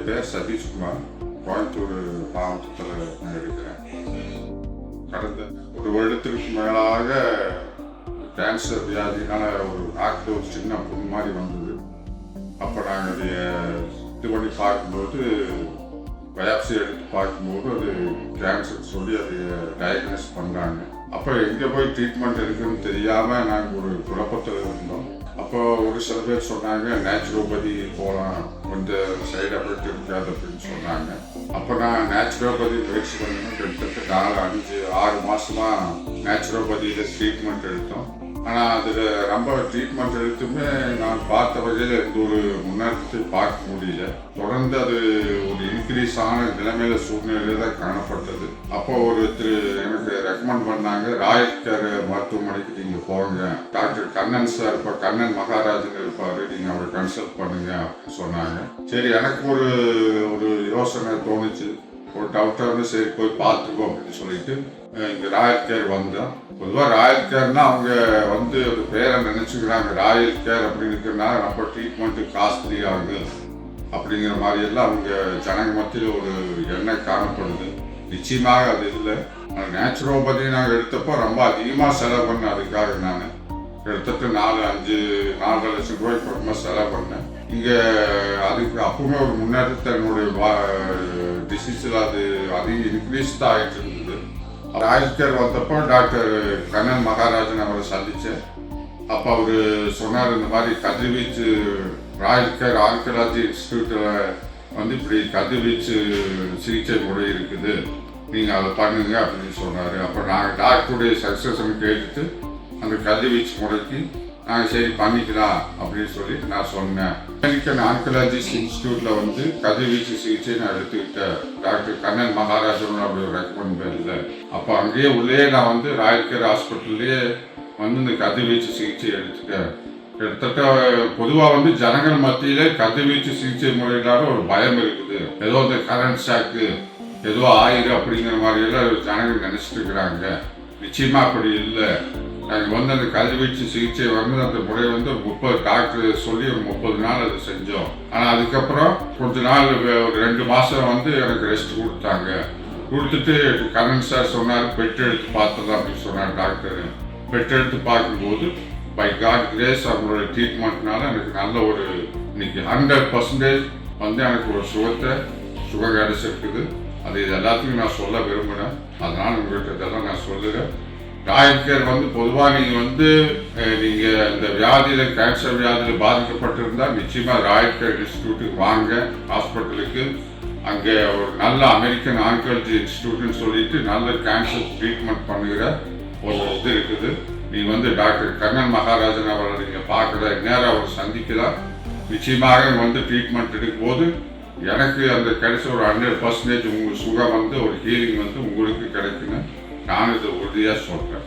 பேர் சதீஷ்குமார். கோயம்புத்தூர் மாவட்டத்தில் நான் இருக்கிறேன். கடந்த ஒரு வருடத்திற்கு மேலாக கேன்சர் வியாதினால் ஒரு நாக்கில் ஒரு சின்ன புண் மாதிரி வந்தது. அப்போ நாங்கள் அதை இது பண்ணி பார்க்கும்போது, பயாப்சி எடுத்து பார்க்கும்போது அது கேன்சர் சொல்லி அதை டயக்னோஸ் பண்ணாங்க. அப்போ எங்கே போய் ட்ரீட்மெண்ட் இருக்குன்னு தெரியாமல் நாங்கள் ஒரு குழப்பத்தில் இருந்தோம். அப்போ ஒரு சில பேர் சொன்னாங்க நேச்சுரோபதி போகலாம், கொஞ்சம் சைடு எஃபெக்ட் இருக்காது அப்படின்னு சொன்னாங்க. அப்போ நான் நேச்சுரோபதி முயற்சி பண்ணணும். கிட்டத்தட்ட 4-5-6 மாதமாக நேச்சுரோபதியில் ட்ரீட்மெண்ட் எடுத்தோம். ஆனால் அதில் ரொம்ப ட்ரீட்மெண்ட் எடுத்துமே நான் பார்த்த வகையில் எந்த ஒரு முன்னேற்றத்தை பார்க்க முடியல. தொடர்ந்து அது ஒரு இன்க்ரீஸ் ஆன நிலைமையில சூழ்நிலையில தான் காணப்பட்டது. அப்போ ஒருத்தர் எனக்கு ரெக்கமெண்ட் பண்ணாங்க, ராயல் கேர் மருத்துவமனைக்கு நீங்கள் போங்க, டாக்டர் கண்ணன் சார், இப்போ கண்ணன் மகாராஜன் இருப்பார், நீங்கள் அவரை கன்சல்ட் பண்ணுங்க அப்படின்னு சொன்னாங்க. சரி, எனக்கு ஒரு யோசனை தோணுச்சு, ஒரு டவுட்டாக வந்து சரி போய் பார்த்துக்கோ அப்படின்னு சொல்லிட்டு இங்கே ராயல் கேர் வந்தோம். பொதுவாக ராயல் கேர்னா அவங்க வந்து ஒரு பேரை நினச்சிக்கிறாங்க, ராயல் கேர் அப்படின்னு இருக்கிறனால நம்ம ட்ரீட்மெண்ட்டு காஸ்ட்லி ஆகுது அப்படிங்கிற மாதிரியெல்லாம் அவங்க ஜனங்க மத்தியில் ஒரு எண்ணெய் காணப்படுது. நிச்சயமாக அது இல்லை. நேச்சுரோபதி நாங்கள் எடுத்தப்போ ரொம்ப அதிகமாக செலவு பண்ணேன். அதுக்காக நான் கிட்டத்தட்ட 4-5-4 லட்சம் ரூபாய்க்கு ரொம்ப செலவு பண்ணேன். இங்கே அதுக்கு அப்பவுமே ஒரு முன்னேற்றத்தை என்னுடைய டிசீஸில் அது அதிகம் இன்க்ரீஸ் தான் ஆகிட்டு இருந்தது. ராயல் கேர் வந்தப்போ டாக்டர் கண்ணன் மகாராஜன் அவரை சந்தித்தேன். அப்போ அவர் சொன்னார், இந்த மாதிரி கதிர்வீச்சு ராயல் கேர் ஆர்கியாலஜி இன்ஸ்டியூட்டில் வந்து இப்படி கதிர்வீச்சு சிகிச்சை முறை இருக்குது, நீங்கள் அதை பண்ணுங்க அப்படின்னு சொன்னார். அப்போ நாங்கள் டாக்டருடைய சக்ஸஸ்ன்னு கேட்டுட்டு அந்த கதிர்வீச்சு முறைக்கு நாங்கள் சரி பண்ணிக்கலாம் அப்படின்னு சொல்லி நான் சொன்னேன். அமெரிக்கன் ஆர்கியாலஜிஸ்ட் இன்ஸ்டியூட்டில் வந்து கதிர்வீச்சு சிகிச்சை நான் எடுத்துக்கிட்டேன் டாக்டர் கண்ணன் மகாராஜன் அப்படி ரெக்கமெண்ட் பண்ணல. அப்போ அங்கேயே உள்ளே நான் வந்து ராயல் கேர் ஹாஸ்பிட்டல்லையே வந்து இந்த கதிர்வீச்சு சிகிச்சை எடுத்துட்டேன். கிட்டத்தட்ட பொதுவாக வந்து ஜனங்கள் மத்தியிலே கதிர்வீச்சு சிகிச்சை முறையிலான ஒரு பயம் இருக்குது. ஏதோ இந்த கரண்ட் ஷாக்கு ஏதோ ஆயிரும் அப்படிங்கிற மாதிரியெல்லாம் ஜனங்கள் நினச்சிட்டு இருக்கிறாங்க. நிச்சயமாக அப்படி இல்லை. நாங்கள் வந்து அந்த கதிர்வீச்சு சிகிச்சை வந்து அந்த முறை வந்து 30 டாக்டர் சொல்லி ஒரு 30 நாள் அது செஞ்சோம். ஆனால் அதுக்கப்புறம் கொஞ்ச நாள் ஒரு 2 மாதம் வந்து எனக்கு ரெஸ்ட் கொடுத்தாங்க. கொடுத்துட்டு கண்ணன் சார் சொன்னார், பெட் எடுத்து பார்த்ததா அப்படின்னு சொன்னார் டாக்டர். பெட் எடுத்து பார்க்கும்போது பை காட் கிரேஸ் அவங்களோட ட்ரீட்மெண்ட்னால எனக்கு நல்ல ஒரு இன்னைக்கு 100% வந்து எனக்கு ஒரு சுகம் கிடைச்சிருக்குது. அது இது எல்லாத்துக்கும் நான் சொல்ல விரும்பினேன். அதனால் உங்கள்கிட்ட இதெல்லாம் நான் சொல்லுறேன். ராயல் கேர் வந்து பொதுவாக நீங்கள் இந்த வியாதியில் கேன்சர் வியாதியில் பாதிக்கப்பட்டிருந்தால் நிச்சயமாக ராயல் கேர் இன்ஸ்டியூட்டுக்கு வாங்க, ஹாஸ்பிட்டலுக்கு. அங்கே ஒரு நல்ல அமெரிக்கன் ஆன்காலஜி இன்ஸ்டியூட்னு சொல்லிட்டு நல்ல கேன்சர் ட்ரீட்மெண்ட் பண்ணுகிற ஒரு இது இருக்குது. நீங்கள் வந்து டாக்டர் கண்ணன் மகாராஜன் அவரை நீங்கள் பார்க்குற நேரம் அவர் சந்திக்கலாம். நிச்சயமாக வந்து ட்ரீட்மெண்ட் எடுக்கும்போது எனக்கு அந்த கிடைச்ச ஒரு 100% உங்களுக்கு சுகம் வந்து ஒரு ஹீலிங் வந்து உங்களுக்கு கிடைக்குன்னு நான் இதை உறுதியாக சொல்கிறேன்.